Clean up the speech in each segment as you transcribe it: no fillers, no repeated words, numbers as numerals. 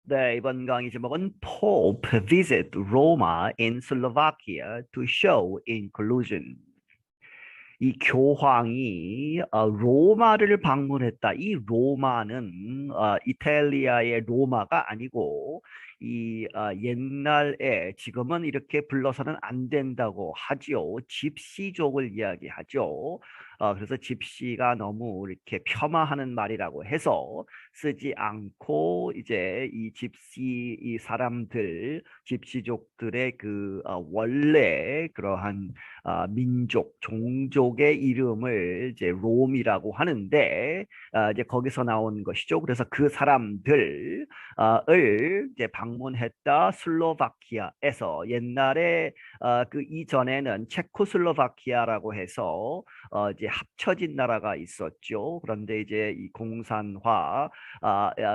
네, 이번 강의 제목은 Pope visit Roma in Slovakia to show inclusion. 이 교황이 로마를 방문했다. 이 로마는 이탈리아의 로마가 아니고 이 옛날에 지금은 이렇게 불러서는 안 된다고 하지요. 집시족을 이야기하죠. 그래서 집시가 너무 이렇게 폄하하는 말이라고 해서 쓰지 않고 이제 이 집시 이 사람들 집시족들의 그 원래 그러한 민족, 종족의 이름을 이제 롬이라고 하는데 이제 거기서 나온 것이죠. 그래서 그 사람들을 이제 방문했다. 슬로바키아에서 옛날에 그 이전에는 체코슬로바키아라고 해서 이제 합쳐진 나라가 있었죠. 그런데 이제 이 공산화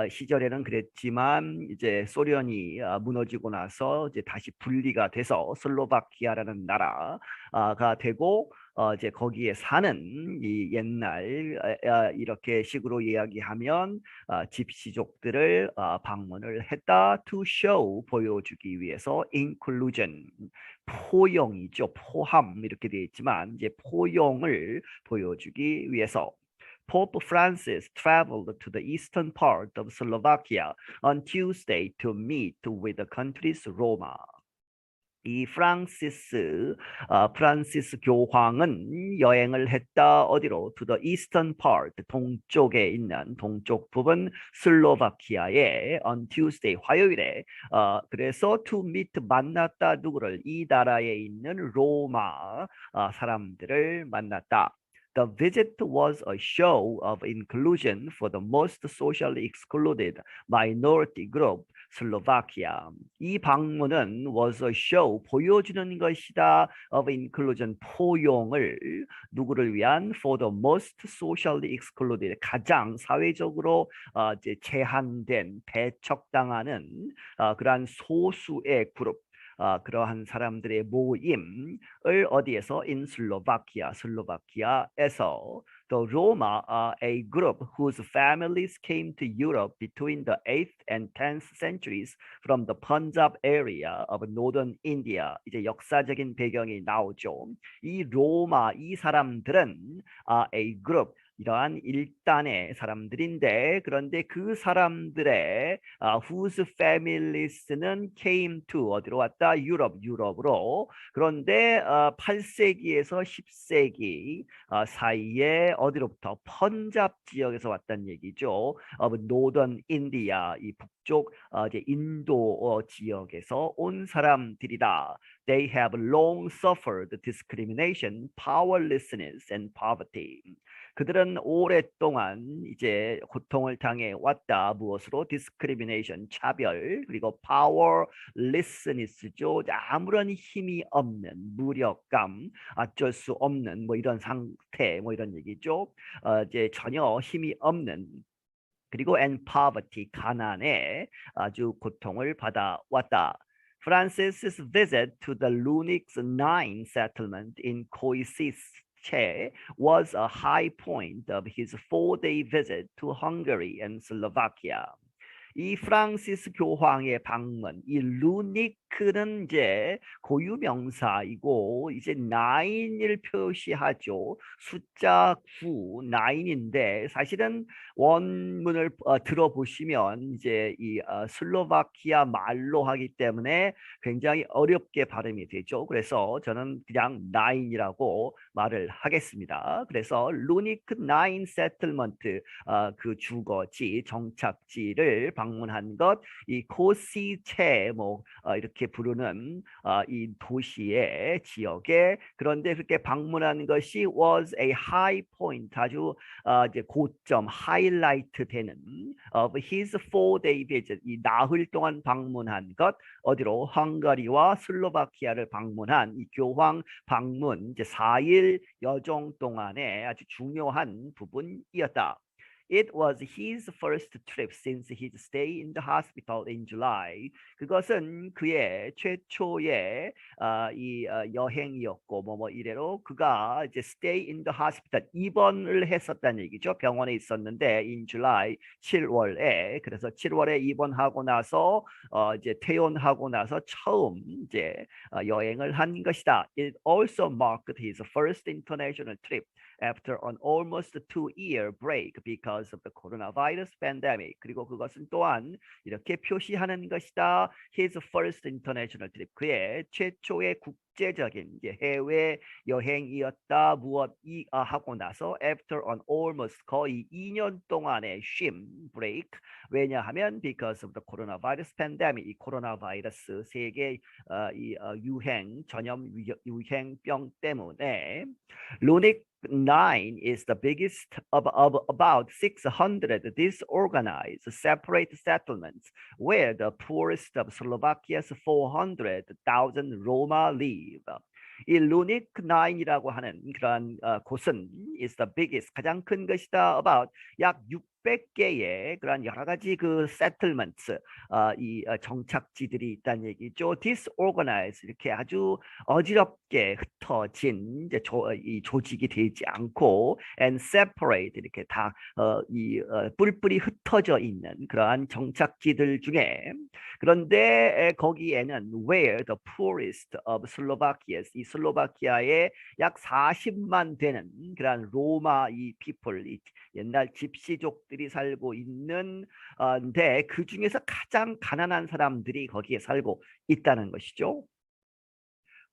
시절에는 그랬지만 이제 소련이 무너지고 나서 이제 다시 분리가 돼서 슬로바키아라는 나라가 되고 이제 거기에 사는 이 옛날 이렇게 식으로 이야기하면 집시족들을 방문을 했다. To show 보여주기 위해서 inclusion 포용이죠. 포함 이렇게 되어 있지만 이제 포용을 보여주기 위해서 Pope Francis traveled to the eastern part of Slovakia on Tuesday to meet with the country's Roma. 이 프란시스 교황은 여행을 했다. 어디로? To the eastern part, 동쪽에 있는 동쪽 부분 슬로바키아에 on Tuesday, 화요일에 그래서 to meet 만났다. 누구를? 이 나라에 있는 로마 사람들을 만났다. The visit was a show of inclusion for the most socially excluded minority group, Slovakia. 이 방문은 was a show, 보여주는 것이다, of inclusion, 포용을 누구를 위한? For the most socially excluded, 가장 사회적으로 이제 제한된, 배척당하는 그러한 소수의 그룹. 그러한 사람들의 모임을 어디에서? In Slovakia, 슬로바키아에서. The Roma are a group whose families came to Europe between the 8th and 10th centuries from the Punjab area of northern India. 이제 역사적인 배경이 나오죠. 이 로마, 이 사람들은 a group, 이러한 일단의 사람들인데 그런데 그 사람들의 whose families는 came to 어디로 왔다? 유럽으로. 그런데 8세기에서 10세기 사이에 어디로부터? 펀잡 지역에서 왔다는 얘기죠. 노던 인디아, 이 북쪽 이제 인도 지역에서 온 사람들이다. They have long suffered discrimination, powerlessness, and poverty. 그들은 오랫동안 이제 고통을 당해 왔다. 무엇으로? discrimination, 차별, 그리고 powerlessness죠. 아무런 힘이 없는 무력감, 어쩔 수 없는 뭐 이런 상태, 뭐 이런 얘기죠. 이제 전혀 힘이 없는 그리고 and poverty, 가난에 아주 고통을 받아왔다. Francis's visit to the Lunix 9 settlement in Košice was a high point of his 4-day visit to Hungary and Slovakia. 이 프랑시스 교황의 방문, 이 루니크는 이제 고유명사이고 이제 9을 표시하죠. 숫자 9, 9인데 사실은 원문을 들어보시면 이제 이 슬로바키아 말로 하기 때문에 굉장히 어렵게 발음이 되죠. 그래서 저는 그냥 9이라고 말을 하겠습니다. 그래서 루니크 9 세틀먼트 그 주거지, 정착지를 방문한 것, 이 코시체 뭐 이렇게 부르는 이 도시의 지역에 그런데 그렇게 방문한 것이 was a high point, 아주 이제 고점, 하이라이트 되는 of his 4-day visit, 이 나흘 동안 방문한 것 어디로? 헝가리와 슬로바키아를 방문한 이 교황 방문 이제 4일 여정 동안에 아주 중요한 부분이었다. It was his first trip since his stay in the hospital in July. 그것은 그의 최초의 여행이었고 뭐 이래로 그가 이제 stay in the hospital 입원을 했었다는 얘기죠. 병원에 있었는데 in July 7월에 그래서 7월에 입원하고 나서 이제 퇴원하고 나서 처음 이제 여행을 한 것이다. It also marked his first international trip after an almost 2-year break because of the coronavirus pandemic. 그리고 그것은 또한 이렇게 표시하는 것이다. His first international trip. 그의 최초의 국제적인 해외 여행이었다. 무엇이 하고 나서 after an almost 거의 2년 동안의 쉼, break. 왜냐하면 because of the coronavirus pandemic. 이 코로나 바이러스 세계 유행 전염 유행병 때문에 Lunik 9 is the biggest of about 600 disorganized separate settlements where the poorest of Slovakia's 400,000 Roma live. 이 루닉 9이라고 하는 그런 곳은 is the biggest 가장 큰 것이다. about 약 600개의 그런 여러 가지 그 settlements 정착지들이 있다는 얘기죠. disorganized 이렇게 아주 어지럽게 흩어진 이제 이 조직이 되지 않고 and separate 이렇게 다 뿔뿔이 흩어져 있는 그러한 정착지들 중에 그런데 거기에는 where the poorest of Slovakia 이 슬로바키아의 약 40만 되는 그런 로마 이 people 이 옛날 집시족들이 살고 있는데 그 중에서 가장 가난한 사람들이 거기에 살고 있다는 것이죠.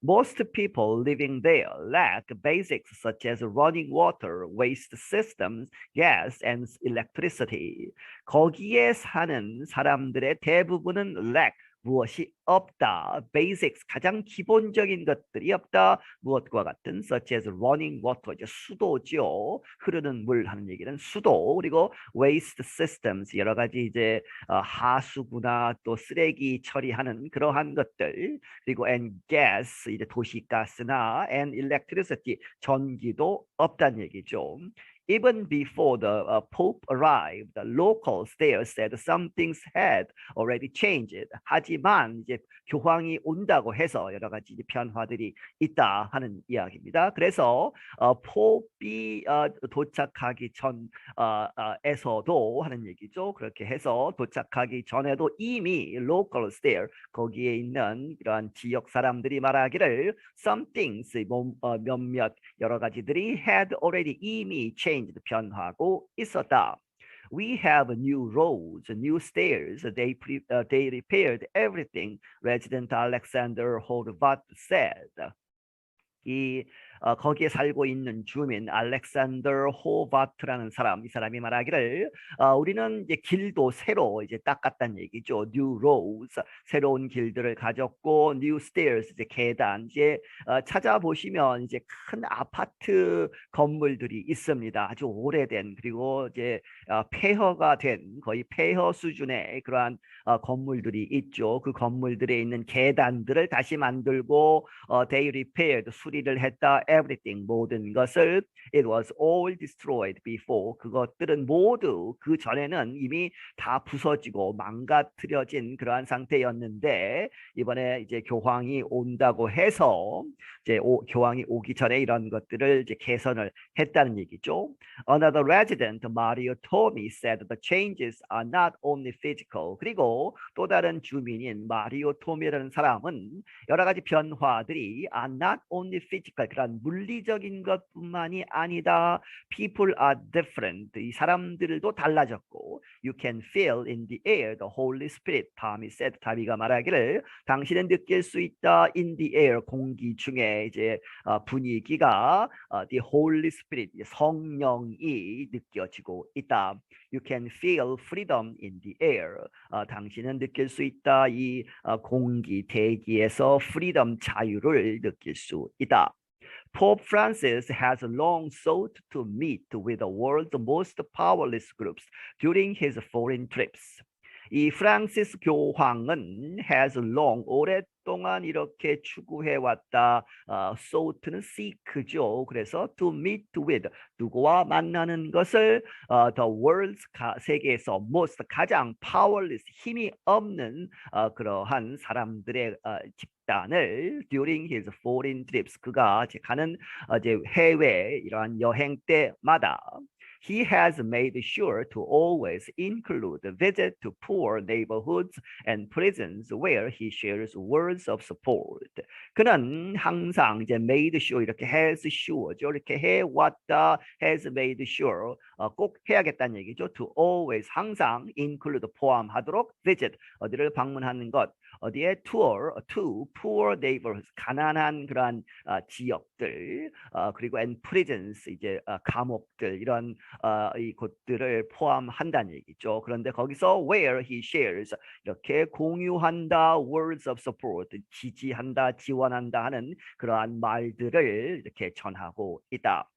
Most people living there lack basics such as running water, waste systems, gas, and electricity. 거기에 사는 사람들의 대부분은 lack, 무엇이 없다. basics, 가장 기본적인 것들이 없다. 무엇과 같은 such as running water, 이제 수도죠. 흐르는 물 하는 얘기는 수도. 그리고 waste systems, 여러 가지 이제 하수구나 또 쓰레기 처리하는 그러한 것들. 그리고 and gas, 이제 도시가스나 and electricity, 전기도 없다는 얘기죠. Even before the Pope arrived, the locals there said some things had already changed. 하지만 이제 교황이 온다고 해서 여러 가지 변화들이 있다 하는 이야기입니다. 그래서 포프이 도착하기 전에서도 하는 얘기죠. 그렇게 해서 도착하기 전에도 이미 locals there 거기에 있는 이러한 지역 사람들이 말하기를 some things 몇몇 여러 가지들이 had already 이미 changed 변화하고 있었다. We have new roads, new stairs. They repaired everything. Resident Alexander Horvat said. 거기에 살고 있는 주민 알렉산더 호바트라는 사람, 이 사람이 말하기를 우리는 이제 길도 새로 이제 닦았다는 얘기죠. New roads, 새로운 길들을 가졌고, new stairs, 이제 계단. 이제 찾아보시면 이제 큰 아파트 건물들이 있습니다. 아주 오래된 그리고 이제 폐허가 된 거의 폐허 수준의 그러한 건물들이 있죠. 그 건물들에 있는 계단들을 다시 만들고 they repaired, 수리를 했다. everything, 모든 것을. It was all destroyed before. 그것들은 모두 그 전에는 이미 다 부서지고 망가뜨려진 그러한 상태였는데 이번에 이제 교황이 온다고 해서 이제 교황이 오기 전에 이런 것들을 이제 개선을 했다는 얘기죠. Another resident, Mario Tomi, said the changes are not only physical. 그리고 또 다른 주민인 마리오 토미라는 사람은 여러 가지 변화들이 are not only physical, 그런 물리적인 것뿐만이 아니다. People are different. 이 사람들도 달라졌고 You can feel in the air the Holy Spirit. 다미 said, 다미가 말하기를 당신은 느낄 수 있다. In the air, 공기 중에 이제 분위기가 the Holy Spirit, 성령이 느껴지고 있다. You can feel freedom in the air. 당신은 느낄 수 있다. 이 공기 대기에서 freedom, 자유를 느낄 수 있다. Pope Francis has long sought to meet with the world's most powerless groups during his foreign trips. 이 프랑시스 교황은 has long 오랫동안 이렇게 추구해왔다. sought는 seek죠. 그래서 to meet with 누구와 만나는 것을 the world's 세계에서 most 가장 powerless 힘이 없는 그러한 사람들의 집단을 during his foreign trips 그가 가는 이제 해외 이러한 여행 때마다 He has made sure to always include a visit to poor neighborhoods and prisons where he shares words of support. 그는 항상 이제 made sure 이렇게 has sure죠. 이렇게 해왔다. has made sure 꼭 해야겠다는 얘기죠. To always 항상 include 포함하도록 visit 어디를 방문하는 것. 어디에 tour to poor neighborhoods 가난한 그러한 지역들 그리고 and prisons 이제 감옥들 이런 이 곳들을 포함한다는 얘기죠. 그런데 거기서 where he shares 이렇게 공유한다 words of support 지지한다 지원한다 하는 그러한 말들을 이렇게 전하고 있다.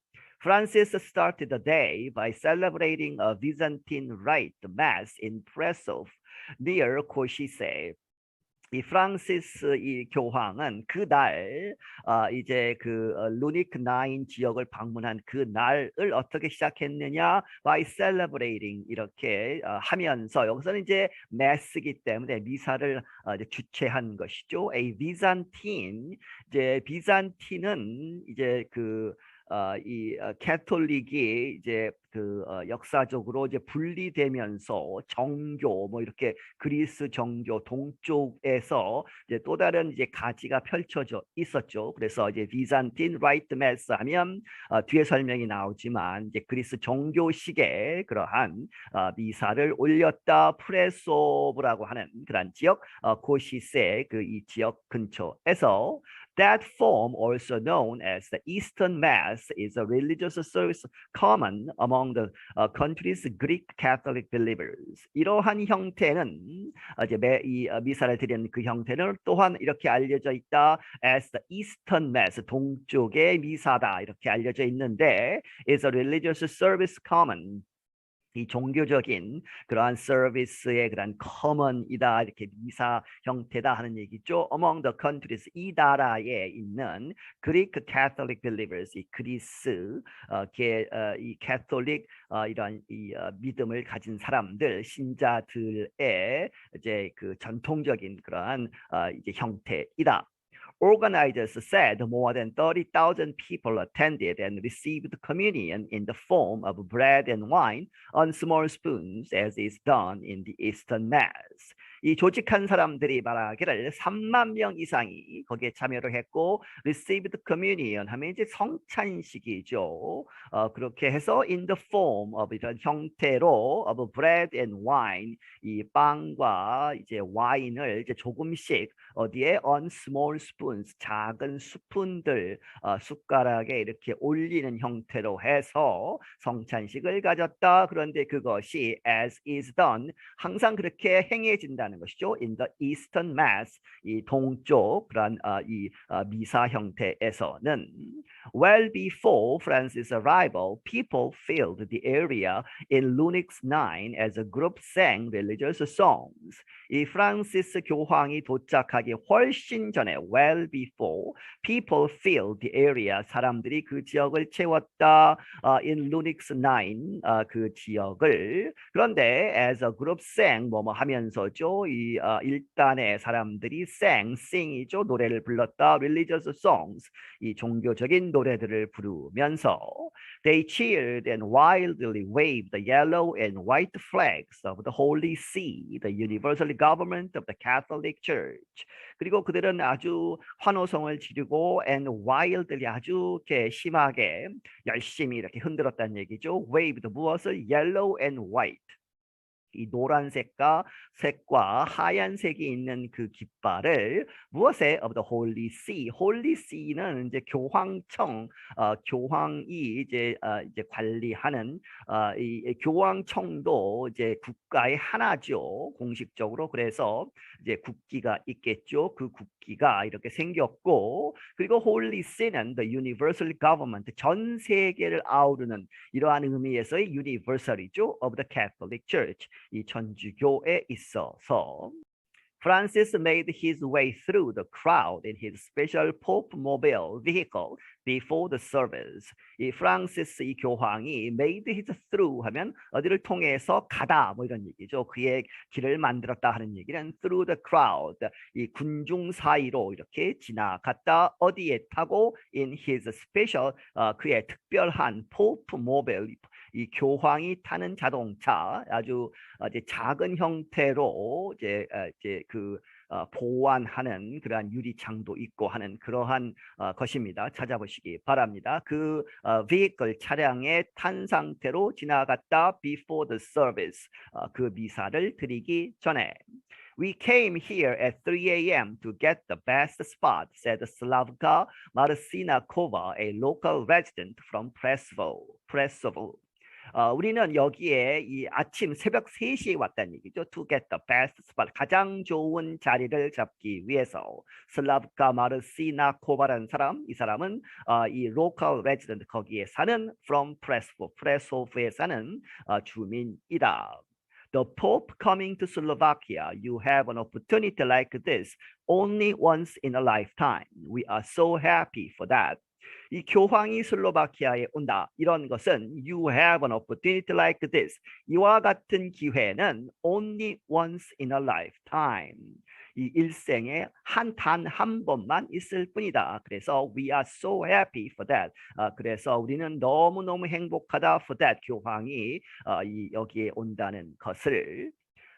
Francis started the day by celebrating a Byzantine rite mass in Prešov near Košice. 이 프랑시스 이 교황은 그날 이제 그 루닉 9 지역을 방문한 그 날을 어떻게 시작했느냐 by celebrating 이렇게 하면서 여기서는 이제 mass이기 때문에 미사를 이제 주최한 것이죠. A Byzantine 이제 비잔틴은 이제 그 이 캐톨릭이 이제 그 역사적으로 이제 분리되면서 정교 뭐 이렇게 그리스 정교 동쪽에서 이제 또 다른 이제 가지가 펼쳐져 있었죠. 그래서 이제 비잔틴 라이트 매스 하면 뒤에 설명이 나오지만 이제 그리스 정교식의 그러한 미사를 올렸다. 프레소브라고 하는 그런 지역 고시세 그 이 지역 근처에서 That form, also known as the Eastern Mass, is a religious service common among the country's Greek Catholic believers. 이러한 형태는 이제 이 미사를 드리는 그 형태는 또한 이렇게 알려져 있다. As the Eastern Mass, 동쪽의 미사다 이렇게 알려져 있는데, is a religious service common. 이 종교적인 그러한 서비스의 그러한 커먼이다 이렇게 미사 형태다 하는 얘기죠. Among the countries 이 나라에 있는 Greek Catholic believers 이 그리스 이 캐톨릭 이런 이 믿음을 가진 사람들 신자들의 이제 그 전통적인 그러한 이제 형태이다. Organizers said more than 30,000 people attended and received communion in the form of bread and wine on small spoons, as is done in the Eastern Mass. 이 조직한 사람들이 말하기를 3만 명 이상이 거기에 참여를 했고 received communion 하면 이제 성찬식이죠. 그렇게 해서 in the form of 이런 형태로 of bread and wine 이 빵과 이제 와인을 이제 조금씩 어디에 on small spoons 작은 스푼들 숟가락에 이렇게 올리는 형태로 해서 성찬식을 가졌다. 그런데 그것이 as is done 항상 그렇게 행해진다는 것이죠. In the Eastern Mass 이 동쪽 그런 이 미사 형태에서는 well before Francis' arrival, people filled the area in Lunix 9 as a group sang religious songs. 이 프란시스 교황이 도착하기 훨씬 전에 well before people filled the area 사람들이 그 지역을 채웠다. in Lunix 9 그 지역을 그런데 as a group sang 뭐뭐 하면서죠. 이 일단의 사람들이 sang sing이죠. 노래를 불렀다. religious songs 이 종교적인 노래들을 부르면서 they cheered and wildly waved the yellow and white flags of the Holy See, the universal government of the Catholic Church. 그리고 그들은 아주 환호성을 지르고 and wildly 아주 이렇게 심하게 열심히 이렇게 흔들었다는 얘기죠. waved 무엇을? yellow and white. 이 노란색과 하얀색이 있는 그 깃발을 무엇에 of the Holy See. Holy See는 이제 교황청, 교황이 이제 관리하는 이 교황청도 이제 국가의 하나죠. 공식적으로 그래서 이제 국기가 있겠죠. 그 국기가 이렇게 생겼고 그리고 Holy See는 the universal government 전 세계를 아우르는 이러한 의미에서의 universal이죠 of the Catholic Church. 이 천주교에 있어서 Francis made his way through the crowd in his special Pope mobile vehicle before the service. 이 프랑시스 이 교황이 made his through 하면 어디를 통해서 가다 뭐 이런 얘기죠. 그의 길을 만들었다 하는 얘기는 through the crowd 이 군중 사이로 이렇게 지나갔다. 어디에 타고 in his special 그의 특별한 Pope mobile 이 교황이 타는 자동차 아주 이제 작은 형태로 이제 그 보완하는 그러한 유리창도 있고 하는 그러한 것입니다. 찾아보시기 바랍니다. 그 vehicle 차량에 탄 상태로 지나갔다 before the service 그 미사를 드리기 전에 We came here at 3 a.m. to get the best spot, said Slavka Marcinakova, a local resident from Presovo. 우리는 여기에 이 아침 새벽 3시에 왔다는 얘기죠. To get the best spot. 가장 좋은 자리를 잡기 위해서. 슬라브카 마르시나코바라는 사람, 이 사람은 이 local resident, 거기에 사는 from 프레소브에 사는 주민이다. The Pope coming to Slovakia, you have an opportunity like this only once in a lifetime. We are so happy for that. 이 교황이 슬로바키아에 온다. 이런 것은 you have an opportunity like this. 이와 같은 기회는 only once in a lifetime. 이 일생에 단 한 번만 있을 뿐이다. 그래서 we are so happy for that. 그래서 우리는 너무너무 행복하다 for that. 교황이 여기에 온다는 것을.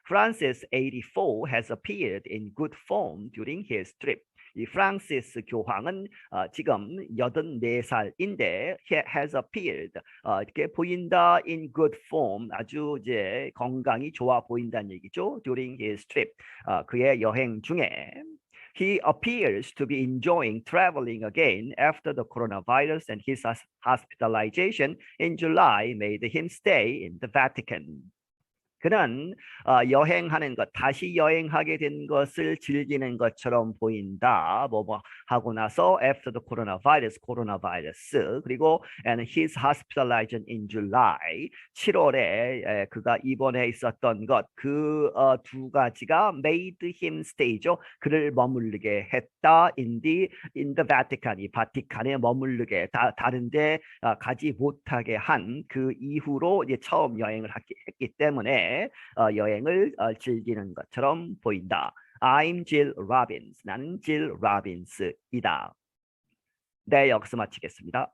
Francis 84 has appeared in good form during his trip. 이 프랑시스 교황은 지금 84살인데 has appeared 이렇게 보인다 in good form 아주 이제 건강이 좋아 보인다는 얘기죠. During his trip 그의 여행 중에 He appears to be enjoying traveling again after the coronavirus and his hospitalization in July made him stay in the Vatican. 그는 여행하는 것, 다시 여행하게 된 것을 즐기는 것처럼 보인다. 뭐 하고 나서 after the coronavirus, 코로나바이러스, 그리고 and his hospitalization in July, 7월에 그가 입원해 있었던 것, 그 두 가지가 made him stay죠. 그를 머무르게 했다. in the Vatican, 이 바티칸에 머무르게 다른데 가지 못하게 한 그 이후로 이제 처음 여행을 했기 때문에 여행을 즐기는 것처럼 보인다. I'm Jill Robbins. 나는 Jill Robbins이다. 네, 여기서 마치겠습니다.